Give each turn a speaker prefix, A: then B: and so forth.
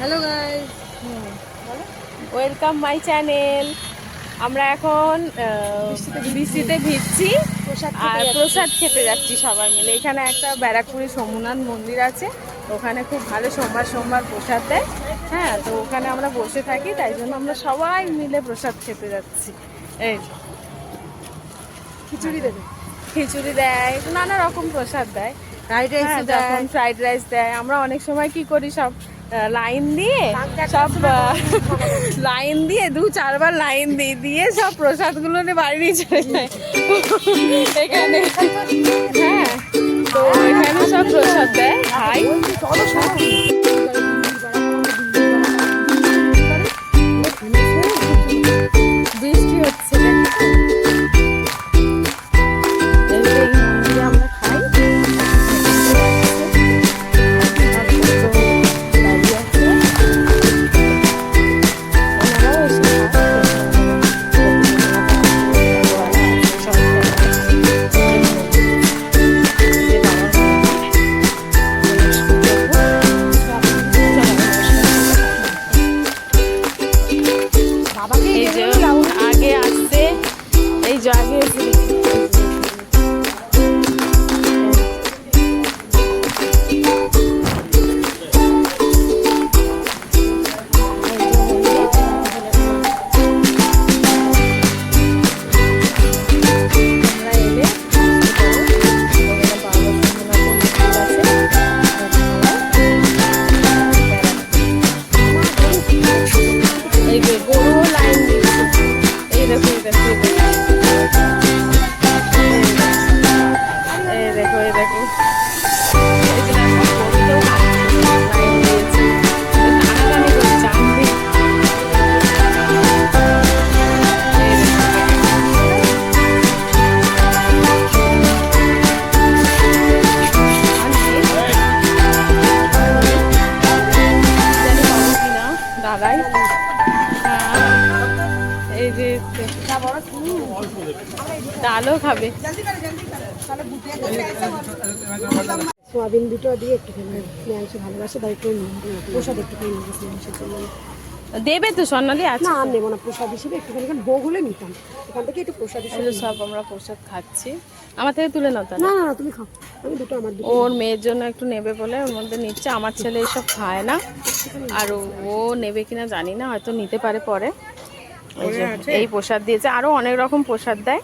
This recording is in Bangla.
A: Hello guys,
B: welcome my channel. আমরা এখন বৃষ্টিতে ভিজছি আর প্রসাদ খেতে যাচ্ছি সবাই মিলে। এখানে একটা ব্যারাকপুরি সোমনাথ মন্দির আছে, ওখানে খুব ভালো সোমবার সোমবার প্রসাদ দেয়। হ্যাঁ, তো ওখানে আমরা বসে থাকি, তাই জন্য আমরা সবাই মিলে প্রসাদ খেতে যাচ্ছি। এই যে
A: খিচুড়ি দেবে,
B: খিচুড়ি দেয়, নানা রকম প্রসাদ দেয়,
A: ফ্রাইড রাইস দেয়।
B: ফ্রাইড রাইস দেয়। আমরা অনেক সময় কি করি, সব লাইন দিয়ে লাইন দিয়ে 2-4 বার লাইন দিয়ে দিয়ে সব প্রসাদগুলো নিয়ে বাড়ি নিয়ে চলে যায় এখানে। হ্যাঁ, তো এখানে সব প্রসাদ দেয় ভাই। বৃষ্টি হচ্ছে, আমরা খাই। আগে আসছে, এই যে আগে দাঁড়াই। এই যে ডালও খাবে।
A: সোয়াবিন দুটো দিয়ে একটুখানি মাংস ভালোবাসে, তাই একটু প্রসাদ একটুখানি মাংসের জন্য
B: দেবে তো স্বর্ণালী আছে।
A: না, আর নেবো না, প্রসাদ হিসেবে একটুখানি ভোগ হলে নিতাম, এখান থেকে একটু প্রসাদ হিসেবে।
B: সব আমরা প্রসাদ খাচ্ছি, আমার থেকে তুলে নাও।
A: না না না, তুমি খাও, আমি দুটো আমার দুটো।
B: ওর মেয়ের জন্য একটু নেবে বলে ওর মধ্যে নিচ্ছে। আমার ছেলে এইসব খায় না, আর ও নেবে কিনা জানি না, হয়তো নিতে পারে পরে। এই প্রসাদ দিয়েছে, আরো অনেক রকম প্রসাদ দেয়।